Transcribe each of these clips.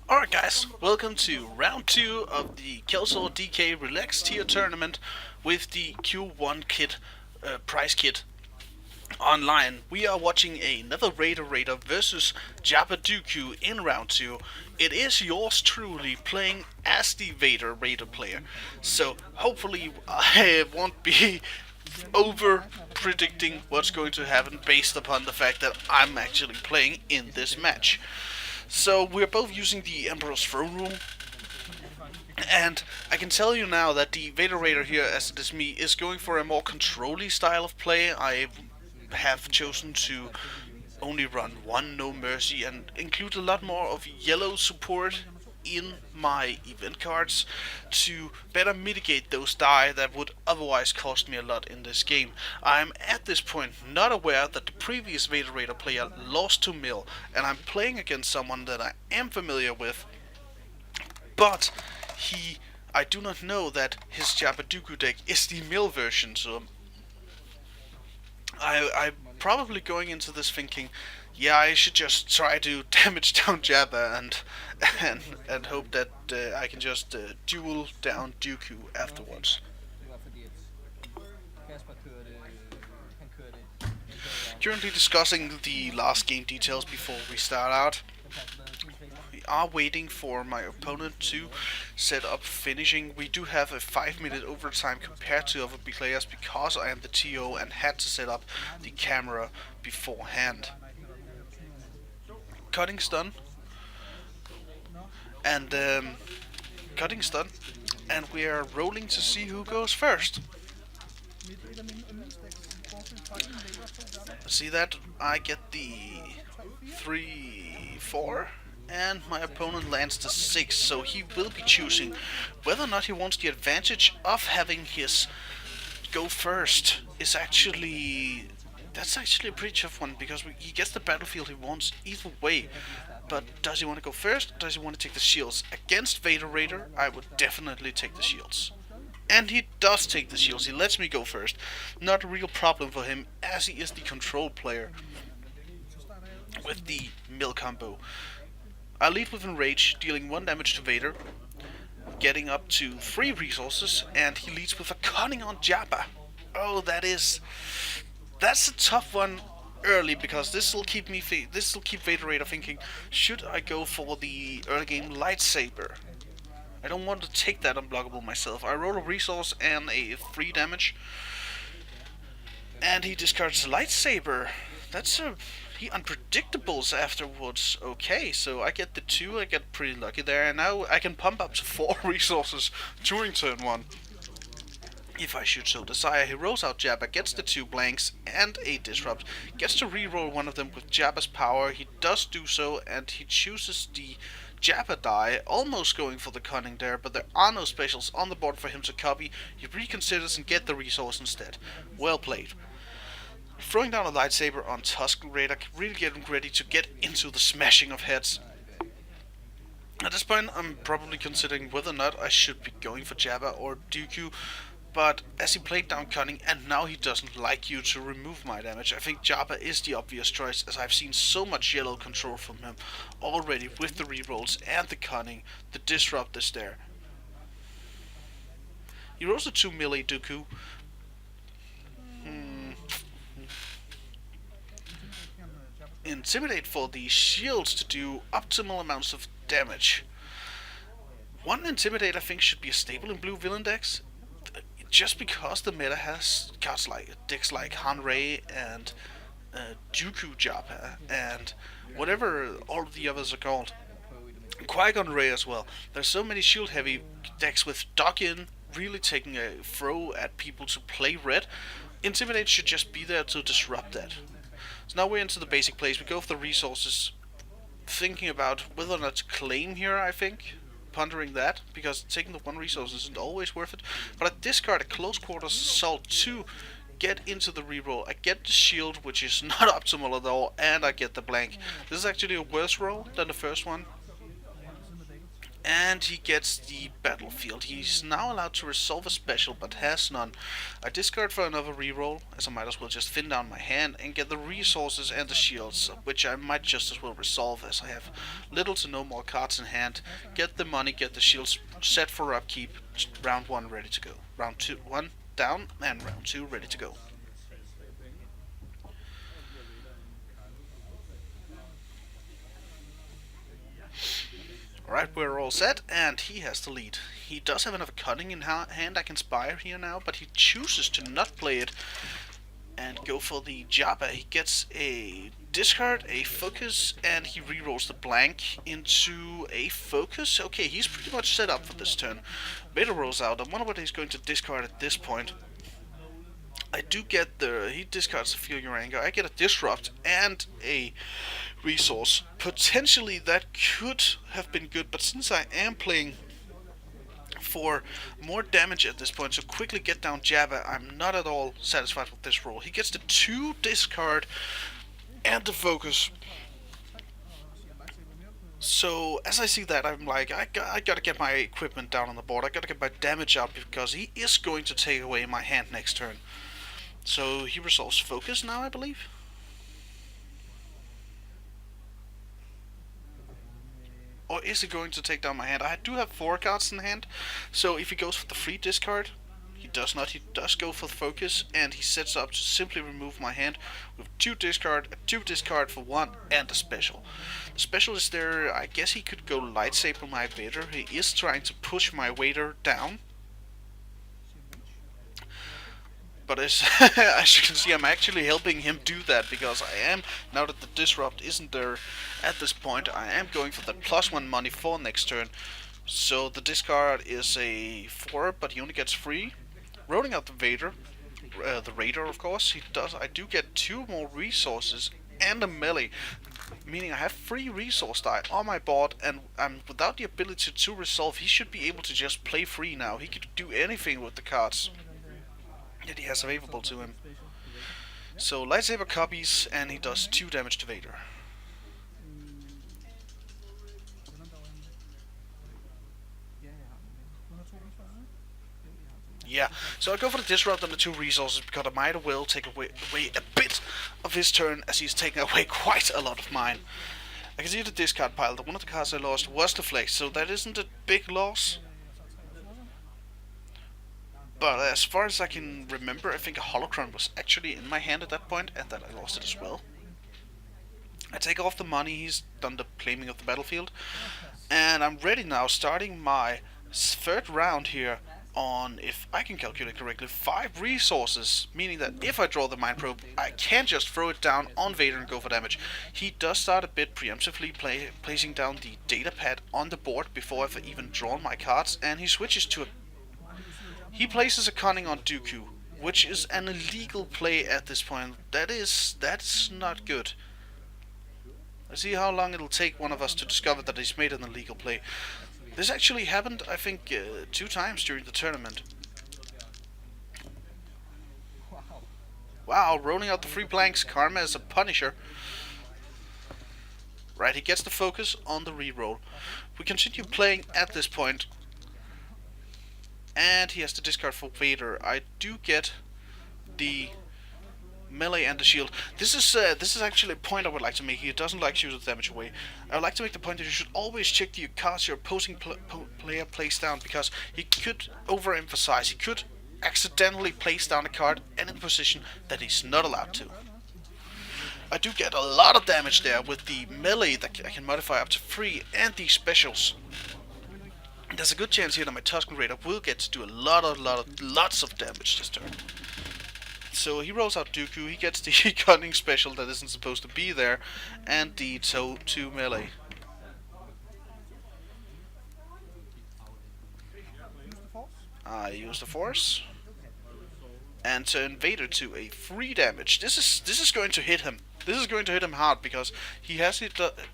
Alright guys, welcome to round 2 of the Kelso DK Relax Tier Tournament with the Q1 kit, prize kit online. We are watching another Raider versus Jabba Dooku in round 2. It is yours truly playing as the Vader Raider player, so hopefully I won't be over predicting what's going to happen based upon the fact that I'm actually playing in this match. So we're both using the Emperor's Throne Room, and I can tell you now that the Vader Raider here, as it is me, is going for a more controlly style of play. I have chosen to only run one No Mercy and include a lot more of yellow support in my event cards to better mitigate those die that would otherwise cost me a lot in this game. I'm at this point not aware that the previous Vader Raider player lost to Mill, and I'm playing against someone that I am familiar with, but I do not know that his Jabba Dooku deck is the Mill version, so I'm probably going into this thinking, yeah, I should just try to damage down Jabba and hope that I can just duel down Dooku afterwards. Currently discussing the last game details before we start out. We are waiting for my opponent to set up finishing. We do have a 5-minute overtime compared to other players because I am the TO and had to set up the camera beforehand. Cutting stun and cutting stun, and we are rolling to see who goes first. See that? I get the 3-4, and my opponent lands the 6, so he will be choosing whether or not he wants the advantage of having his go first. That's actually a pretty tough one, because he gets the battlefield he wants either way. But does he want to go first, or does he want to take the shields? Against Vader Raider, I would definitely take the shields. And he does take the shields, he lets me go first. Not a real problem for him, as he is the control player with the mill combo. I lead with Enrage, dealing 1 damage to Vader, getting up to 3 resources, and he leads with a cunning on Jabba. Oh, that's a tough one early, because this will keep Vader Raider thinking, should I go for the early game lightsaber? I don't want to take that unblockable myself. I roll a resource and a 3 damage, and he discards the lightsaber. He unpredictables afterwards. Okay, so I get the 2, I get pretty lucky there, and now I can pump up to 4 resources during turn 1. If I should so desire. He rolls out Jabba, gets the 2 blanks and a disrupt, gets to reroll one of them with Jabba's power. He does do so, and he chooses the Jabba die, almost going for the cunning there, but there are no specials on the board for him to copy. He reconsiders and get the resource instead. Well played. Throwing down a lightsaber on Tusken Raider, really getting ready to get into the smashing of heads. At this point, I'm probably considering whether or not I should be going for Jabba or Dooku, but as he played down cunning and now he doesn't like you to remove my damage, I think Jabba is the obvious choice, as I've seen so much yellow control from him already with the rerolls and the cunning. The disrupt is there. He rolls a 2 melee Dooku. Intimidate for the shields to do optimal amounts of damage. 1 Intimidate I think should be a staple in blue villain decks, just because the meta has cards like decks like Han Rey and Dooku Jabba and whatever all of the others are called. Qui-Gon Rey as well. There's so many shield heavy decks with Dock-In really taking a throw at people to play red. Intimidate should just be there to disrupt that. So now we're into the basic plays. We go for the resources, thinking about whether or not to claim here, I think. Pondering that, because taking the 1 resource isn't always worth it. But I discard a close quarters assault to get into the reroll. I get the shield, which is not optimal at all, and I get the blank. This is actually a worse roll than the first one. And he gets the battlefield. He's now allowed to resolve a special, but has none. I discard for another reroll, as I might as well just thin down my hand and get the resources and the shields, which I might just as well resolve, as I have little to no more cards in hand. Get the money, get the shields set for upkeep. Round 1 ready to go. Round 2, 1 down, and round 2 ready to go. Alright, we're all set, and he has the lead. He does have another cunning in hand I can spire here now, but he chooses to not play it and go for the Jabba. He gets a discard, a focus, and he rerolls the blank into a focus. Okay, he's pretty much set up for this turn. Vader rolls out. I wonder what he's going to discard at this point. I do get he discards the Feel Your Anger. I get a Disrupt and a resource. Potentially that could have been good, but since I am playing for more damage at this point, so quickly get down Jabba, I'm not at all satisfied with this roll. He gets the 2 discard and the focus. So as I see that, I'm like, I gotta get my equipment down on the board. I gotta get my damage up, because he is going to take away my hand next turn. So he resolves focus now, I believe. Or is he going to take down my hand? I do have 4 cards in hand, so if he goes for the free discard, he does not. He does go for the focus, and he sets up to simply remove my hand with 2 discard, a 2 discard for 1, and a special. The special is there. I guess he could go Lightsaber my Vader. He is trying to push my Vader down. But as you can see, I'm actually helping him do that, because I am, now that the Disrupt isn't there at this point, I am going for the +1 money for next turn. So the discard is a 4, but he only gets 3. Rolling out the Vader, the Raider of course, I do get 2 more resources and a melee, meaning I have 3 resource die on my board, and without the ability to resolve, he should be able to just play free now. He could do anything with the cards that he has available to him. So Lightsaber copies, and he does 2 damage to Vader. Yeah, so I go for the Disrupt on the 2 resources, because I might well take away a bit of his turn, as he's taking away quite a lot of mine. I can see the discard pile. One of the cards I lost was the Flex, so that isn't a big loss. But as far as I can remember, I think a Holocron was actually in my hand at that point, and that I lost it as well. I take off the money, he's done the claiming of the battlefield, and I'm ready now, starting my 3rd round here on, if I can calculate correctly, 5 resources, meaning that if I draw the Mind Probe, I can just throw it down on Vader and go for damage. He does start a bit preemptively, placing down the data pad on the board before I've even drawn my cards, and he switches to a He places a cunning on Dooku, which is an illegal play at this point. That's not good. Let's see how long it'll take one of us to discover that he's made an illegal play. This actually happened, I think, 2 times during the tournament. Wow, rolling out the 3 blanks, Karma as a punisher. Right, he gets the focus on the reroll. We continue playing at this point, and he has to discard for Vader. I do get the melee and the shield. This is actually a point I would like to make. He doesn't like shooting damage away. I would like to make the point that you should always check the cards your opposing player plays down, because he could overemphasize. He could accidentally place down a card and in a position that he's not allowed to. I do get a lot of damage there with the melee that I can modify up to 3 and these specials. There's a good chance here that my Tusken Raider will get to do lots of damage this turn. So he rolls out Dooku, he gets the cunning special that isn't supposed to be there, and the 2 melee. I use the Force, and turn Vader to a 3 damage. This is going to hit him. This is going to hit him hard, because he has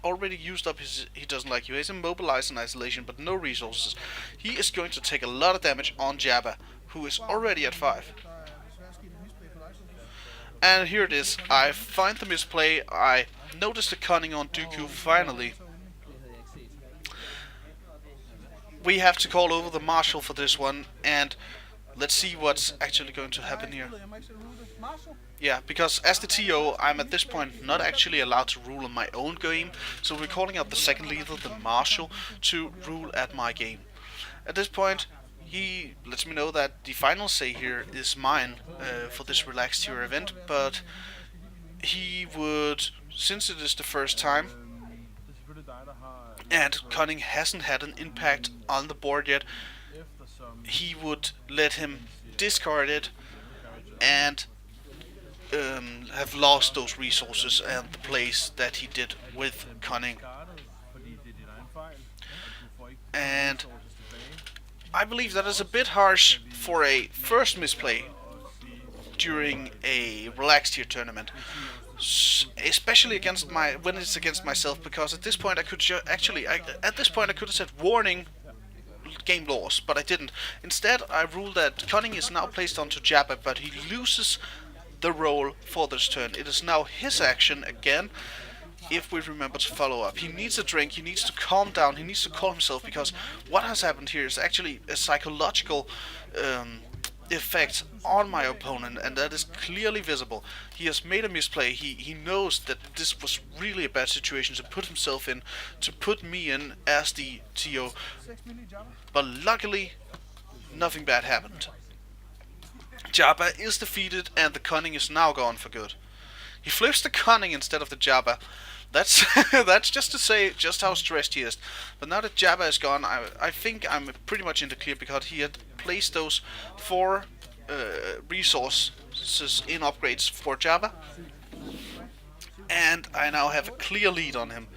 already used up his. He doesn't like you. He's immobilized in isolation, but no resources. He is going to take a lot of damage on Jabba, who is already at 5. And here it is. I find the misplay. I notice the cunning on Dooku finally. we have to call over the marshal for this one, and let's see what's actually going to happen here. Yeah, because as the TO, I'm at this point not actually allowed to rule in my own game, so we're calling out the second leader, the marshal, to rule at my game. At this point, he lets me know that the final say here is mine for this relaxed tier event, but he would, since it is the first time, and cunning hasn't had an impact on the board yet, he would let him discard it and have lost those resources and the plays that he did with cunning. And I believe that is a bit harsh for a first misplay during a relaxed tier tournament, especially against when it's against myself, because at this point I could at this point I could have said warning, game loss, but I didn't. Instead, I ruled that cunning is now placed onto Jabba, but he loses the role for this turn. It is now his action again. If we remember to follow up, he needs a drink, he needs to calm down, he needs to calm himself, because what has happened here is actually a psychological effect on my opponent, and that is clearly visible. He has made a misplay. He knows that this was really a bad situation to put himself in, to put me in as the TO, but luckily nothing bad happened. Jabba is defeated, and the cunning is now gone for good. He flips the cunning instead of the Jabba. That's that's just to say just how stressed he is. But now that Jabba is gone, I think I'm pretty much in the clear, because he had placed those 4 resources in upgrades for Jabba, and I now have a clear lead on him.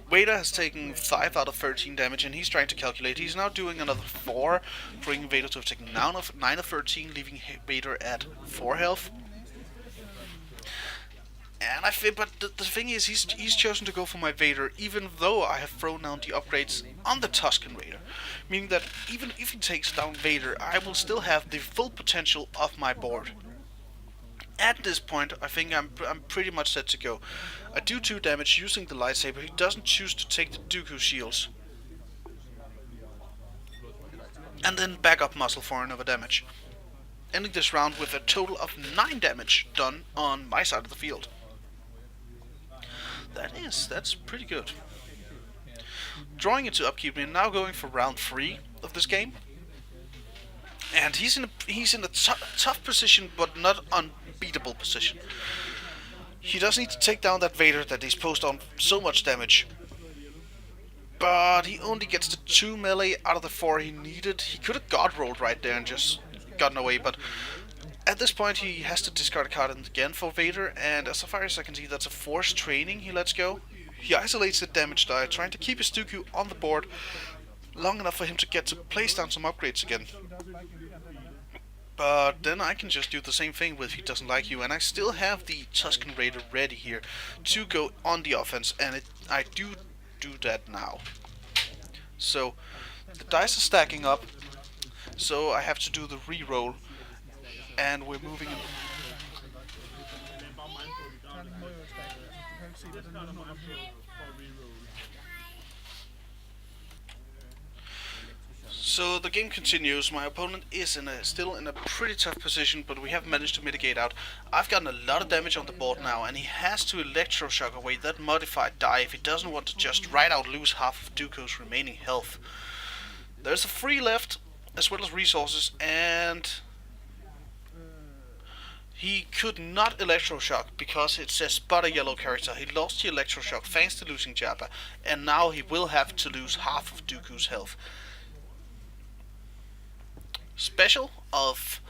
Vader has taken 5 out of 13 damage, and he's trying to calculate. He's now doing another 4, bringing Vader to have taken 9 of 13, leaving Vader at 4 health. And I feel, but the thing is, he's chosen to go for my Vader, even though I have thrown down the upgrades on the Tusken Raider, meaning that even if he takes down Vader, I will still have the full potential of my board. At this point, I think I'm pretty much set to go. I do 2 damage using the lightsaber. He doesn't choose to take the Dooku shields, and then back up muscle for another damage, ending this round with a total of 9 damage done on my side of the field. That's pretty good. Drawing into upkeep, we're now going for round 3 of this game, and he's in a tough position, but not unbeatable position. He does need to take down that Vader that he's posed on so much damage, but he only gets the 2 melee out of the 4 he needed. He could have god rolled right there and just gotten away, but at this point he has to discard a card again for Vader, and as far as I can see, that's a forced training he lets go. He isolates the damage die, trying to keep his Dooku on the board long enough for him to get to place down some upgrades again. But then I can just do the same thing with He Doesn't Like You, and I still have the Tusken Raider ready here to go on the offense, and I do that now. So the dice are stacking up, so I have to do the re-roll, and we're moving in. So the game continues. My opponent is still in a pretty tough position, but we have managed to mitigate out. I've gotten a lot of damage on the board now, and he has to electroshock away that modified die if he doesn't want to just right out lose half of Dooku's remaining health. There's a 3 left, as well as resources, and he could not electroshock because it says but a yellow character. He lost the electroshock thanks to losing Jabba, and now he will have to lose half of Dooku's health. Special of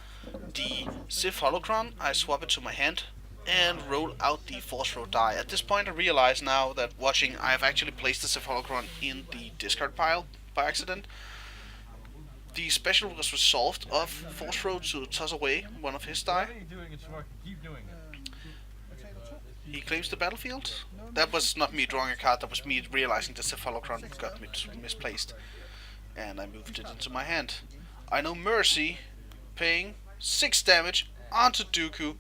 the Sith Holocron, I swap it to my hand and roll out the Force Throw die. At this point I realize now that watching, I have actually placed the Sith Holocron in the discard pile by accident. The special was resolved of Force Throw to toss away one of his die. He claims the battlefield. That was not me drawing a card, that was me realizing the Sith Holocron got misplaced. And I moved it into my hand. I know Mercy, paying 6 damage onto Dooku,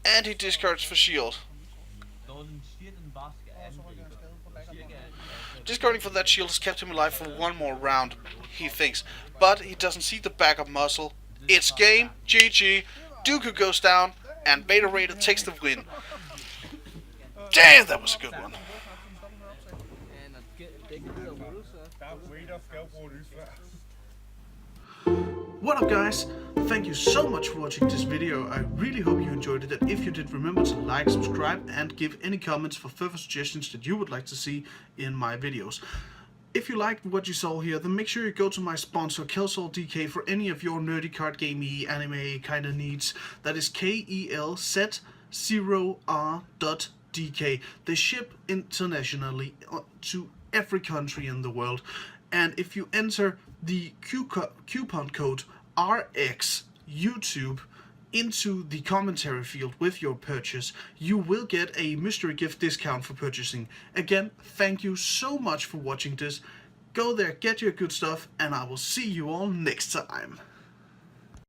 and he discards for shield. Discarding for that shield has kept him alive for one more round, he thinks. But he doesn't see the backup muscle. It's game, GG, Dooku goes down, and Vader Raider takes the win. Damn, that was a good one. What up guys, thank you so much for watching this video. I really hope you enjoyed it, and if you did, remember to like, subscribe and give any comments for further suggestions that you would like to see in my videos. If you liked what you saw here, then make sure you go to my sponsor Kelsol DK for any of your nerdy card gamey anime kind of needs. That is KELZ0R.DK. They ship internationally to every country in the world, and if you enter the coupon code RX YouTube into the commentary field with your purchase, you will get a mystery gift discount for purchasing. Again, thank you so much for watching this. Go there, get your good stuff, and I will see you all next time.